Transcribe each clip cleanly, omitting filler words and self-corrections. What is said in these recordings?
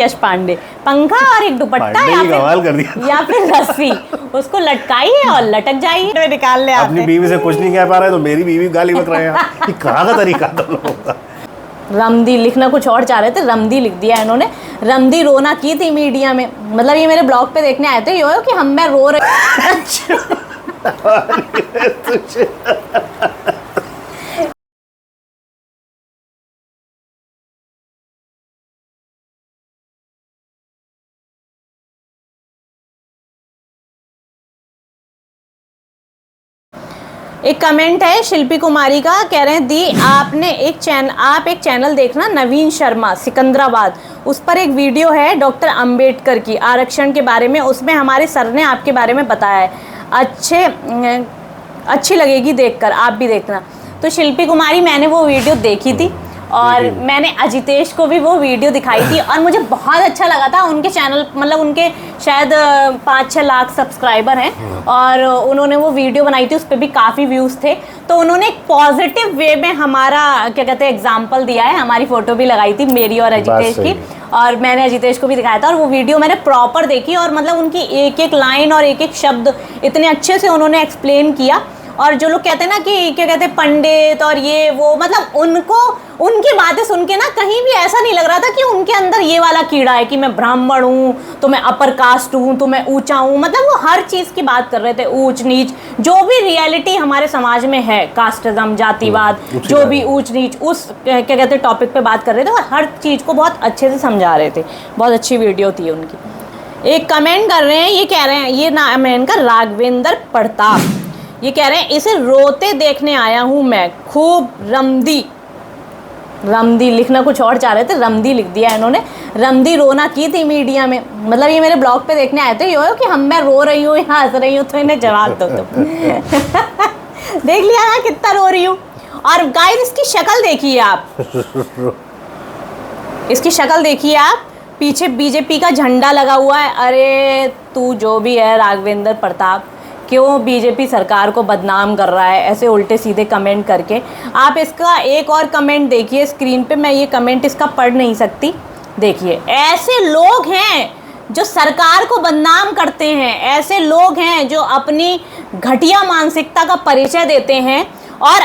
यश पांडे, पंखा और एक दुपट्टा या फिर रस्सी, उसको लटकाइए और लटक जाइए, निकाल ले। अपनी बीवी से कुछ नहीं कह पा रहे तो मेरी बीवी गाली बक रहे हैं, ये कहाँ का तरीका तुम लोगों का। रमदी लिखना कुछ और चाह रहे थे, रमदी लिख दिया इन्होंने। रमदी रोना की थी मीडिया में, मतलब ये मेरे ब्लॉग पे देखने आए थे यो कि मैं रो रही। एक कमेंट है शिल्पी कुमारी का, कह रहे हैं दी आप एक चैनल देखना, नवीन शर्मा सिकंदराबाद, उस पर एक वीडियो है डॉक्टर अंबेडकर की आरक्षण के बारे में, उसमें हमारे सर ने आपके बारे में बताया है, अच्छी लगेगी देखकर, आप भी देखना। तो शिल्पी कुमारी मैंने वो वीडियो देखी थी और मैंने अजितेश को भी वो वीडियो दिखाई थी और मुझे बहुत अच्छा लगा था। उनके चैनल मतलब उनके शायद 5-6 लाख सब्सक्राइबर हैं और उन्होंने वो वीडियो बनाई थी, उस पर भी काफ़ी व्यूज़ थे। तो उन्होंने एक पॉजिटिव वे में हमारा क्या कहते हैं एग्जाम्पल दिया है, हमारी फ़ोटो भी लगाई थी मेरी और अजितेश की, और मैंने अजितेश को भी दिखाया था और वो वीडियो मैंने प्रॉपर देखी और मतलब उनकी एक एक लाइन और एक एक शब्द इतने अच्छे से उन्होंने एक्सप्लेन किया। और जो लोग कहते हैं ना कि क्या कहते हैं पंडित और ये वो, मतलब उनकी बातें सुन के ना कहीं भी ऐसा नहीं लग रहा था कि उनके अंदर ये वाला कीड़ा है कि मैं ब्राह्मण हूँ तो मैं अपर कास्ट हूँ तो मैं ऊंचा हूँ। मतलब वो हर चीज़ की बात कर रहे थे, ऊंच नीच, जो भी रियलिटी हमारे समाज में है, कास्टिज्म, जातिवाद, जो भी ऊंच नीच, उस क्या कहते हैं टॉपिक पे बात कर रहे थे और हर चीज़ को बहुत अच्छे से समझा रहे थे। बहुत अच्छी वीडियो थी उनकी। एक कमेंट कर रहे हैं, ये कह रहे हैं, ये नाम है इनका राघवेंद्र प्रताप, ये कह रहे हैं इसे रोते देखने आया हूँ मैं, खूब रमदी लिखना कुछ और चाह रहे थे, रमदी लिख दिया इन्होंने। रमदी रोना की थी मीडिया में, मतलब ये मेरे ब्लॉग पे देखने आए थे यो कि मैं रो रही हूँ या हंस रही हूँ, तो इन्हें जवाब दो तुम। देख लिया ना कितना रो रही हूँ। और गाइस इसकी शक्ल देखिए आप, इसकी शक्ल देखिए आप, पीछे बीजेपी का झंडा लगा हुआ है। अरे तू जो भी है राघवेंद्र प्रताप, क्यों बीजेपी सरकार को बदनाम कर रहा है ऐसे उल्टे सीधे कमेंट करके। आप इसका एक और कमेंट देखिए स्क्रीन पे, मैं ये कमेंट इसका पढ़ नहीं सकती। देखिए ऐसे लोग हैं जो सरकार को बदनाम करते हैं, ऐसे लोग हैं जो अपनी घटिया मानसिकता का परिचय देते हैं। और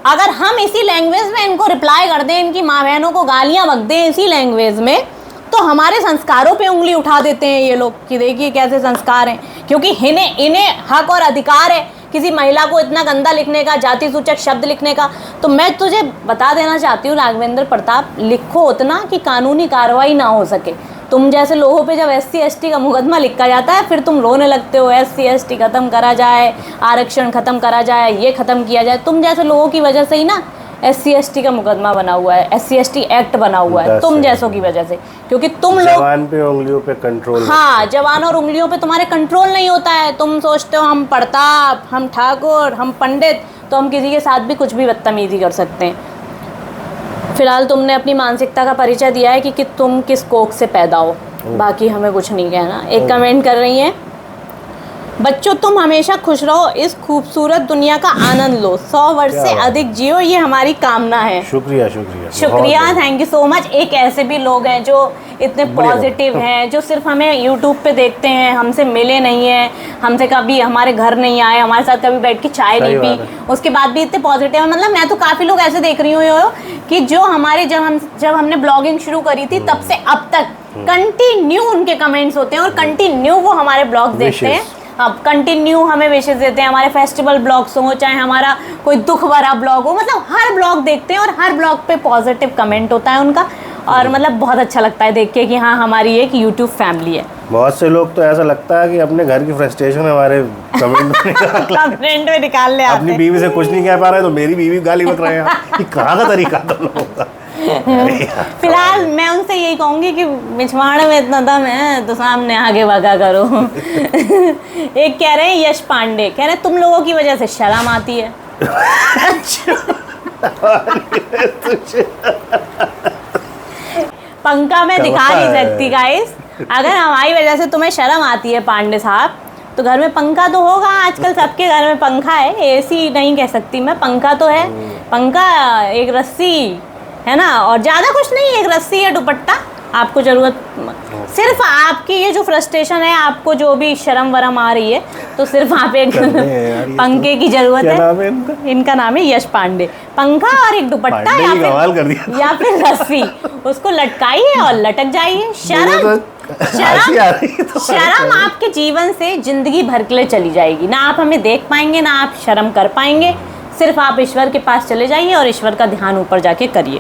अगर हम इसी लैंग्वेज में इनको रिप्लाई कर दें, इनकी माँ बहनों को गालियाँ बक दें इसी लैंग्वेज में, तो हमारे संस्कारों पे उंगली उठा देते हैं ये लोग कि देखिए कैसे संस्कार हैं। क्योंकि इन्हें हक और अधिकार है किसी महिला को इतना गंदा लिखने का, जाति सूचक शब्द लिखने का। तो मैं तुझे बता देना चाहती हूँ राघवेंद्र प्रताप, लिखो उतना कि कानूनी कार्रवाई ना हो सके। तुम जैसे लोगों पे जब SC ST का मुकदमा लिखा जाता है फिर तुम रोने लगते हो, SC ST खत्म करा जाए, आरक्षण खत्म करा जाए, ये खत्म किया जाए। तुम जैसे लोगों की वजह से ही ना SC ST का मुकदमा बना हुआ है, SC ST एक्ट बना हुआ है, तुम जैसों की वजह से। क्योंकि तुम लोग जवान पे उंगलियों पे कंट्रोल, हाँ जवान और उंगलियों पे तुम्हारे कंट्रोल नहीं होता है। तुम सोचते हो हम प्रताप, हम ठाकुर, हम पंडित, तो हम किसी के साथ भी कुछ भी बदतमीजी कर सकते हैं। फिलहाल तुमने अपनी मानसिकता का परिचय दिया है कि तुम किस कोख से पैदा हो, बाकी हमें कुछ नहीं कहना। एक कमेंट कर रही हैं, बच्चों तुम हमेशा खुश रहो, इस खूबसूरत दुनिया का आनंद लो, 100 वर्ष से अधिक जियो, ये हमारी कामना है। शुक्रिया, थैंक यू सो मच। एक ऐसे भी लोग हैं जो इतने पॉजिटिव हैं, जो सिर्फ हमें यूट्यूब पे देखते हैं, हमसे मिले नहीं हैं, हमसे कभी हमारे घर नहीं आए, हमारे साथ कभी बैठ के चाय नहीं पी, उसके बाद भी इतने पॉजिटिव हैं। मतलब मैं तो काफ़ी लोग ऐसे देख रही हूँ कि जो हमारे जब हमने ब्लॉगिंग शुरू करी थी तब से अब तक कंटिन्यू उनके कमेंट्स होते हैं और कंटिन्यू वो हमारे ब्लॉग देखते हैं, अब कंटिन्यू हमें विशेष देते हैं। हमारे फेस्टिवल ब्लॉग्स हो, चाहे हमारा कोई दुख भरा ब्लॉग हो, मतलब हर ब्लॉग देखते हैं और हर ब्लॉग पे पॉजिटिव कमेंट होता है उनका। और मतलब बहुत अच्छा लगता है देख के कि हाँ हमारी एक यूट्यूब फैमिली है। बहुत से लोग तो ऐसा लगता है कि अपने घर की फ्रस्ट्रेशन हमारे कमेंट में निकाल ले आते। अपनी बीवी से कुछ नहीं कह पा रहे तो मेरी बीवी गाली बक रहे हैं, ये कहाँ का तरीका तुम लोगों का। फिलहाल मैं उनसे यही कहूँगी कि पिछवाड़े में इतना दम है तो सामने आगे भगा करो। एक कह रहे हैं यश पांडे, कह रहे हैं तुम लोगों की वजह से शर्म आती है। पंखा मैं दिखा नहीं सकती गाइस, अगर हमारी वजह से तुम्हें शर्म आती है पांडे साहब तो घर में पंखा तो होगा, आजकल सबके घर में पंखा है, AC नहीं कह सकती मैं, पंखा तो है। पंखा, एक रस्सी है ना, और ज़्यादा कुछ नहीं, एक रस्सी है, दुपट्टा आपको जरूरत सिर्फ आपकी ये जो फ्रस्ट्रेशन है, आपको जो भी शर्म वरम आ रही है, तो सिर्फ आप एक पंखे की जरूरत है। इनका नाम है यश पांडे। पंखा और एक दुपट्टा या फिर रस्सी, उसको लटकाइए और लटक जाइए। शर्म आपके जीवन से जिंदगी भर के लिए चली जाएगी। ना आप हमें देख पाएंगे, ना आप शर्म कर पाएंगे। सिर्फ आप ईश्वर के पास चले जाइए और ईश्वर का ध्यान ऊपर जाके करिए।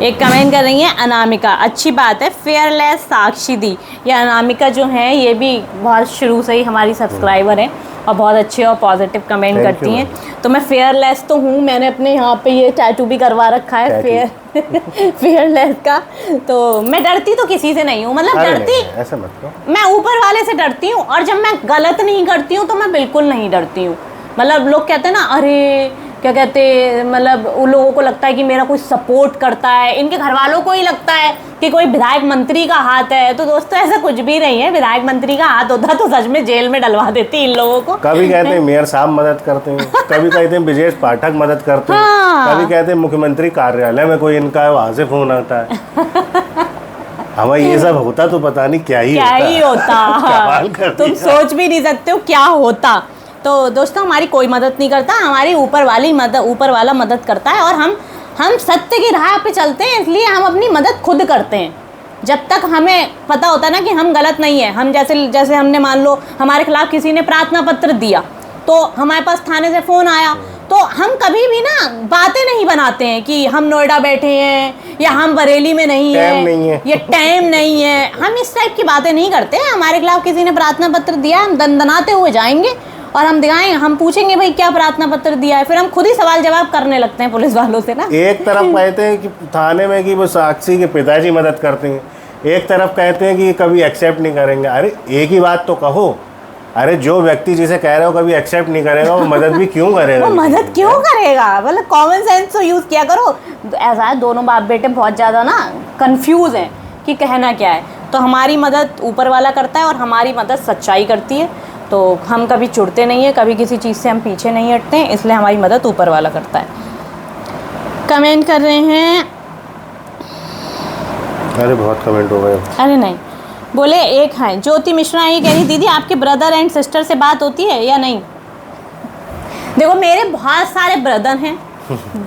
एक कमेंट कर रही है अनामिका, अच्छी बात है, फेयरलेस साक्षी दी। ये अनामिका जो है ये भी बहुत शुरू से ही हमारी सब्सक्राइबर है और बहुत अच्छे और पॉजिटिव कमेंट करती हैं। तो मैं फेयरलेस तो हूँ, मैंने अपने यहाँ पे ये टैटू भी करवा रखा है फेयरलेस का। तो मैं डरती तो किसी से नहीं हूँ, मतलब डरती ऐसा मत करो, मैं ऊपर वाले से डरती हूँ। और जब मैं गलत नहीं करती हूँ तो मैं बिल्कुल नहीं डरती हूँ। मतलब लोग कहते हैं ना, अरे क्या कहते, मतलब उन लोगों को लगता है कि मेरा कोई सपोर्ट करता है, इनके घर वालों को ही लगता है कि कोई विधायक मंत्री का हाथ है। तो दोस्तों ऐसा कुछ भी नहीं है। विधायक मंत्री का हाथ होता तो सच में जेल में डलवा देती इन लोगों को। कभी कहते हैं मेयर साहब मदद करते हैं, कभी कहते हैं ब्रजेश पाठक मदद करते हैं, कभी कहते हैं मुख्यमंत्री कार्यालय में कोई इनका वहां से फोन आता है। हमें ये सब होता तो पता नहीं क्या ही होता। तुम सोच भी नहीं सकते हो क्या होता। तो दोस्तों हमारी कोई मदद नहीं करता, हमारी ऊपर वाला मदद करता है। और हम सत्य की राह पे चलते हैं, इसलिए हम अपनी मदद खुद करते हैं। जब तक हमें पता होता है ना कि हम गलत नहीं है, हम जैसे हमने मान लो हमारे खिलाफ किसी ने प्रार्थना पत्र दिया, तो हमारे पास थाने से फ़ोन आया, तो हम कभी भी ना बातें नहीं बनाते हैं कि हम नोएडा बैठे हैं या हम बरेली में नहीं है, ये टाइम नहीं है। हम इस टाइप की बातें नहीं करते हैं। हमारे खिलाफ किसी ने प्रार्थना पत्र दिया, हम दनदनाते हुए जाएंगे और हम दिखाएंगे, हम पूछेंगे भाई क्या प्रार्थना पत्र दिया है, फिर हम खुद ही सवाल जवाब करने लगते हैं पुलिस वालों से ना। एक तरफ कहते हैं कि थाने में कि वो साक्षी के पिताजी मदद करते हैं, एक तरफ कहते हैं कि कभी एक्सेप्ट नहीं करेंगे। अरे एक ही बात तो कहो, अरे जो व्यक्ति जिसे कह रहे हो कभी एक्सेप्ट नहीं करेगा, वो मदद भी क्यों करेगा? वो मदद क्यों करेगा? मतलब कॉमन सेंस तो यूज़ किया करो। ऐसा है, दोनों बाप बेटे बहुत ज़्यादा ना कंफ्यूज हैं कि कहना क्या है। तो हमारी मदद ऊपर वाला करता है और हमारी मदद सच्चाई करती है। तो हम कभी चुड़ते नहीं है, कभी किसी चीज़ से हम पीछे नहीं हटते हैं, इसलिए हमारी मदद ऊपर वाला करता है। कमेंट कर रहे हैं, अरे बहुत कमेंट हो गए। अरे नहीं, बोले एक है ज्योति मिश्रा, ये कह रही दीदी आपके ब्रदर एंड सिस्टर से बात होती है या नहीं? देखो मेरे बहुत सारे ब्रदर हैं,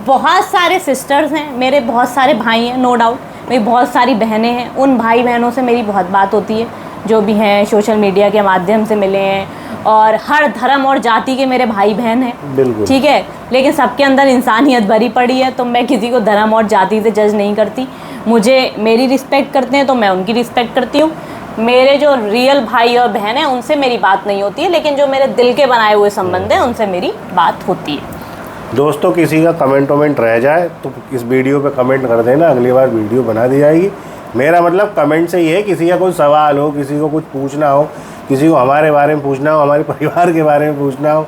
बहुत सारे सिस्टर्स हैं, मेरे बहुत सारे भाई हैं, नो डाउट मेरी बहुत सारी बहनें हैं। उन भाई बहनों से मेरी बहुत बात होती है, जो भी हैं सोशल मीडिया के माध्यम से मिले हैं। और हर धर्म और जाति के मेरे भाई बहन हैं, ठीक है, लेकिन सबके अंदर इंसानियत भरी पड़ी है। तो मैं किसी को धर्म और जाति से जज नहीं करती। मुझे मेरी रिस्पेक्ट करते हैं तो मैं उनकी रिस्पेक्ट करती हूँ। मेरे जो रियल भाई और बहन हैं उनसे मेरी बात नहीं होती है, लेकिन जो मेरे दिल के बनाए हुए संबंध हैं उनसे मेरी बात होती है। दोस्तों किसी का कमेंट रह जाए तो इस वीडियो पे कमेंट कर देना, अगली बार वीडियो बना दी जाएगी। मेरा मतलब कमेंट से ये है, किसी का कोई सवाल हो, किसी को कुछ पूछना हो, किसी को हमारे बारे में पूछना हो, हमारे परिवार के बारे में पूछना हो,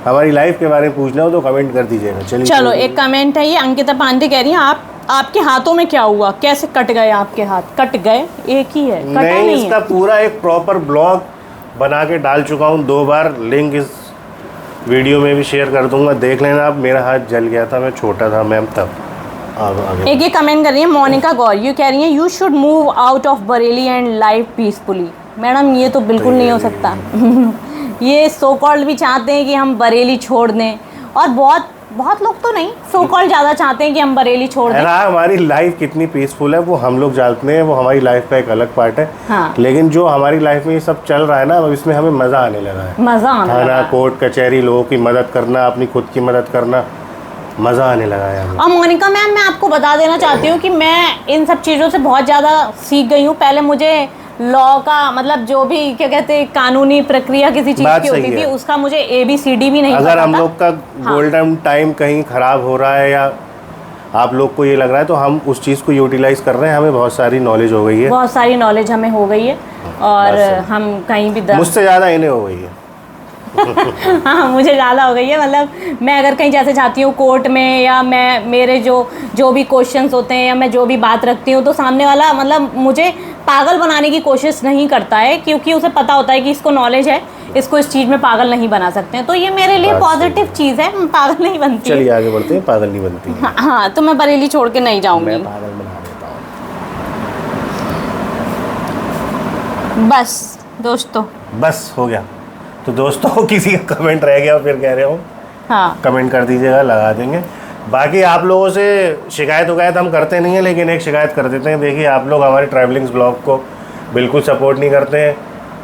हमारी लाइफ के बारे में पूछना हो, तो कमेंट कर दीजिएगा। चलिए चलो एक कमेंट है, ये अंकिता पांडे कह रही हैं आपके हाथों में क्या हुआ, कैसे कट गए आपके हाथ? कट गए एक ही है, कटा नहीं इसका है। पूरा एक प्रॉपर ब्लॉग बना के डाल चुका हूँ 2 बार, लिंक इस वीडियो में भी शेयर कर दूंगा, देख लेना आप। मेरा हाथ जल गया था, मैं छोटा था मैम तब। आगे। एक ये कमेंट कर रही है मोनिका गौर, यू कह रही है you should move out of Bareilly and live peacefully. Madam ये तो बिल्कुल नहीं हो सकता। ये सो कॉल्ड भी चाहते हैं कि हम बरेली छोड़ दें, और बहुत लोग तो नहीं, सो कॉल्ड ज़्यादा चाहते हैं कि हम बरेली छोड़ दें। हमारी लाइफ कितनी पीसफुल है वो हम लोग जानते हैं, वो हमारी लाइफ का एक अलग पार्ट है। हाँ। लेकिन जो हमारी लाइफ में ये सब चल रहा है ना, अब इसमें हमें मज़ा आने लगा है। मज़ा आने लगा, कोर्ट कचहरी, लोगों की मदद करना, अपनी खुद की मदद करना, मज़ा आने लगा है हमें। और मोनिका मैम, मैं आपको बता देना चाहती हूँ कि मैं इन सब चीज़ों से बहुत ज़्यादा सीख गई हूँ। पहले मुझे लॉ का मतलब जो भी क्या कहते हैं कानूनी प्रक्रिया किसी चीज़ की होती थी, उसका मुझे ABCD भी नहीं पता था। अगर हम लोग का गोल्डन टाइम कहीं ख़राब हो रहा है या आप लोग को ये लग रहा है, तो हम उस चीज़ को यूटिलाइज कर रहे हैं। हमें बहुत सारी नॉलेज हो गई है, बहुत सारी नॉलेज हमें हो गई है, और हम कहीं भी मुझसे ज़्यादा इन्हें हो गई है। हाँ मुझे ज़्यादा हो गई है। मतलब मैं अगर कहीं जैसे जाती हूँ कोर्ट में, या मैं मेरे जो भी क्वेश्चंस होते हैं या मैं जो भी बात रखती हूँ, तो सामने वाला मतलब मुझे पागल बनाने की कोशिश नहीं करता है, क्योंकि उसे पता होता है कि इसको नॉलेज है, इसको इस चीज़ में पागल नहीं बना सकते हैं। तो ये मेरे लिए पॉजिटिव चीज़ है, मैं पागल नहीं बनती। चलिए आगे बढ़ते हैं, पागल नहीं बनती। हाँ, तो मैं बरेली छोड़ के नहीं जाऊँगी। मैं पागल बना देता हूँ। बस दोस्तों, बस हो गया। तो दोस्तों किसी का कमेंट रह गया फिर कह रहे हो, हाँ कमेंट कर दीजिएगा, लगा देंगे। बाकी आप लोगों से शिकायत वकायत हम करते नहीं हैं, लेकिन एक शिकायत कर देते हैं। देखिए आप लोग हमारे ट्रैवलिंग्स ब्लॉग को बिल्कुल सपोर्ट नहीं करते हैं,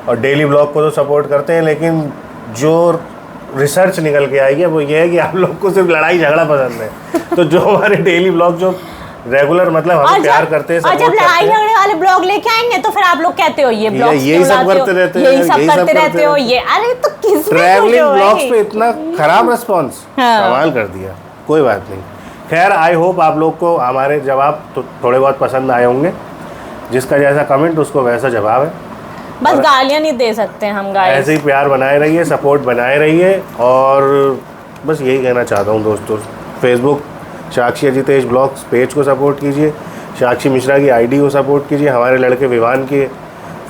और डेली ब्लॉग को तो सपोर्ट करते हैं, लेकिन जो रिसर्च निकल के आई है वो ये है कि आप लोग को सिर्फ लड़ाई झगड़ा पसंद है। तो जो हमारे डेली ब्लॉग जो रेगुलर मतलब हमें प्यार करते हैं, और जब लड़ाई झगड़े वाले ब्लॉग लेके आएंगे तो फिर आप लोग कहते हो ये ब्लॉग यही सब करते रहते हैं, यही सब करते रहते हो ये। अरे तो किस ट्रैवलिंग ब्लॉग्स पे इतना खराब रिस्पॉन्स, कमाल कर दिया। कोई बात नहीं, खैर आई होप आप लोग को हमारे जवाब तो थोड़े बहुत पसंद आए होंगे। जिसका जैसा कमेंट उसको वैसा जवाब है। बस गालियां नहीं दे सकते हम गाइस। ऐसे ही प्यार बनाए रहिए, सपोर्ट बनाए रहिए, और बस यही कहना चाहता हूँ दोस्तों। फेसबुक साक्षी अजितेश ब्लॉग्स पेज को सपोर्ट कीजिए, साक्षी मिश्रा की आईडी को सपोर्ट कीजिए, हमारे लड़के विवान के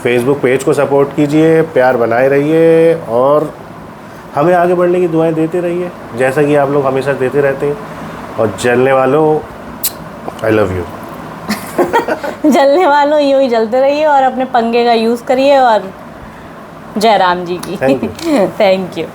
फेसबुक पेज को सपोर्ट कीजिए, प्यार बनाए रहिए, और हमें आगे बढ़ने की दुआएं देते रहिए जैसा कि आप लोग हमेशा देते रहते हैं। और जलने वालों, आई लव यू। जलने वालों यूं ही जलते रहिए और अपने पंगे का यूज़ करिए। और जय राम जी की। Thank you. Thank you.